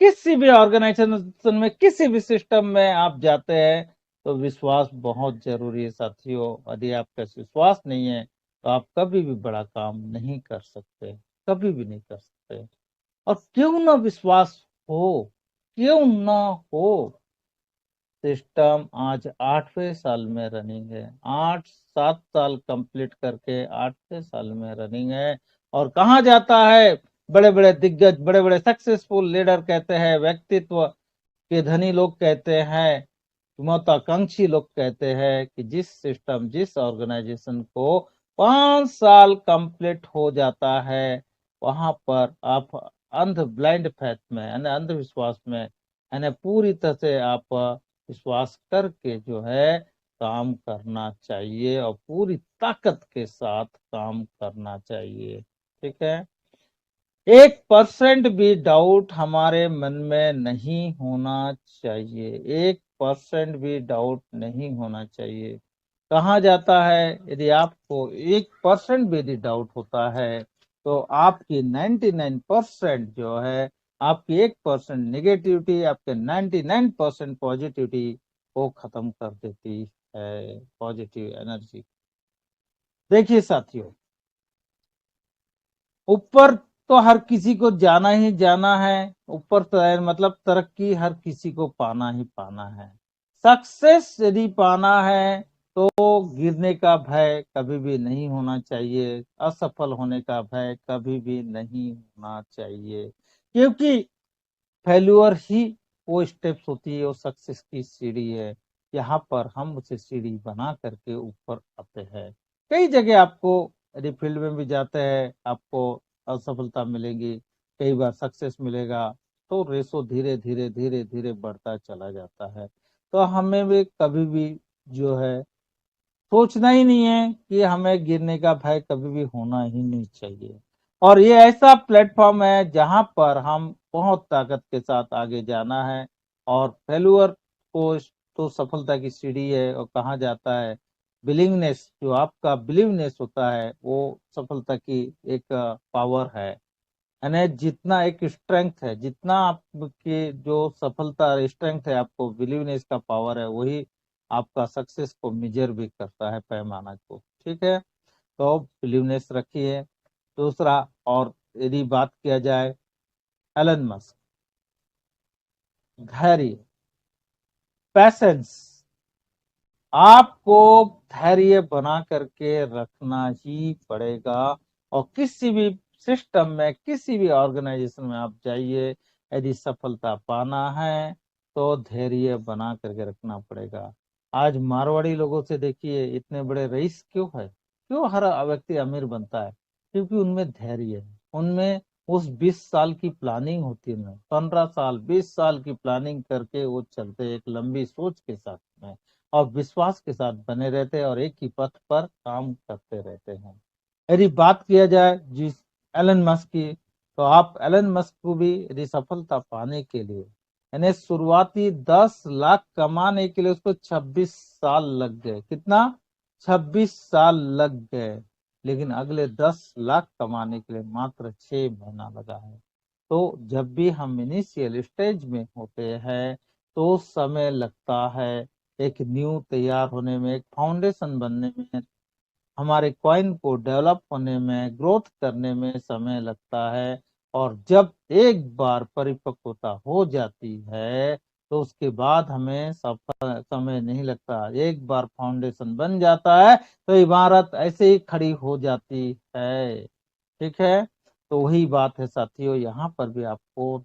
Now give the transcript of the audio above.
किसी भी ऑर्गेनाइजेशन में, किसी भी सिस्टम में आप जाते हैं तो विश्वास बहुत जरूरी है साथियों। यदि आपका विश्वास नहीं है तो आप कभी भी बड़ा काम नहीं कर सकते, कभी भी नहीं कर सकते। और क्यों ना विश्वास हो, क्यों ना हो, सिस्टम आज 8वें साल में रनिंग है। 7 साल कंप्लीट करके 8वें साल में रनिंग है। और कहा जाता है, बड़े बड़े दिग्गज, बड़े बड़े सक्सेसफुल लीडर कहते हैं, व्यक्तित्व के धनी लोग कहते हैं, महत्वाकांक्षी लोग कहते हैं कि जिस सिस्टम, जिस ऑर्गेनाइजेशन को 5 साल कंप्लीट हो जाता है, वहां पर आप अंध ब्लाइंड फैथ में यानी अंधविश्वास में यानी पूरी तरह से आप विश्वास करके जो है काम करना चाहिए और पूरी ताकत के साथ काम करना चाहिए। ठीक है। 1% भी डाउट हमारे मन में नहीं होना चाहिए। 1% भी डाउट नहीं होना चाहिए। कहा जाता है यदि आपको 1% भी यदि डाउट होता है तो आपकी 99% जो है, आपकी 1% नेगेटिविटी आपके 99% पॉजिटिविटी को खत्म कर देती है, पॉजिटिव एनर्जी। देखिए साथियों, ऊपर तो हर किसी को जाना ही जाना है। ऊपर तो है, मतलब तरक्की हर किसी को पाना ही पाना है। सक्सेस यदि पाना है तो गिरने का भय कभी भी नहीं होना चाहिए, असफल होने का भय कभी भी नहीं होना चाहिए, क्योंकि फेल्यूर ही वो स्टेप्स होती है, वो सक्सेस की सीढ़ी है। यहाँ पर हम उसे सीढ़ी बना करके ऊपर आते हैं। कई जगह आपको यदि फील्ड में भी जाते हैं आपको असफलता मिलेगी, कई बार सक्सेस मिलेगा, तो रेसो धीरे धीरे धीरे धीरे बढ़ता चला जाता है। तो हमें भी कभी भी जो है सोचना ही नहीं है कि हमें गिरने का भय कभी भी होना ही नहीं चाहिए। और ये ऐसा प्लेटफॉर्म है जहां पर हम बहुत ताकत के साथ आगे जाना है। और फेल्यूर को तो सफलता की सीढ़ी है। और कहा जाता है बिलीवनेस, जो आपका बिलीवनेस होता है वो सफलता की एक पावर है। यानी जितना एक स्ट्रेंथ है, जितना आपकी जो सफलता स्ट्रेंथ है, आपको बिलीवनेस का पावर है, वही आपका सक्सेस को मेजर भी करता है, पैमाना को। ठीक है। तो बिलीवनेस रखिए। दूसरा, और यदि बात किया जाए एलन मस्क, धैर्य, पैसेंस, आपको धैर्य बना करके रखना ही पड़ेगा। और किसी भी सिस्टम में, किसी भी ऑर्गेनाइजेशन में आप जाइए, यदि सफलता पाना है तो धैर्य बना करके रखना पड़ेगा। आज मारवाड़ी लोगों से देखिए, इतने बड़े रईस क्यों है, क्यों हर व्यक्ति अमीर बनता है? क्योंकि उनमें धैर्य है। उनमें उस 20 साल की प्लानिंग होती है, उनमें 15 साल 20 साल की प्लानिंग करके वो चलते, एक लंबी सोच के साथ में और विश्वास के साथ बने रहते हैं और एक ही पथ पर काम करते रहते हैं। यदि बात किया जाए जिस एलन मस्क की, तो आप एलन मस्क को भी यदि सफलता पाने के लिए, यानी शुरुआती 10 लाख कमाने के लिए उसको 26 साल लग गए। कितना? 26 साल लग गए। लेकिन अगले 10 लाख कमाने के लिए मात्र 6 महीना लगा है। तो जब भी हम इनिशियल स्टेज में होते हैं तो समय लगता है, एक न्यू तैयार होने में, एक फाउंडेशन बनने में, हमारे कॉइन को डेवलप होने में, ग्रोथ करने में समय लगता है। और जब एक बार परिपक्वता हो जाती है तो उसके बाद हमें सफल समय नहीं लगता। एक बार फाउंडेशन बन जाता है तो इमारत ऐसे ही खड़ी हो जाती है। ठीक है। तो वही बात है साथियों, यहाँ पर भी आपको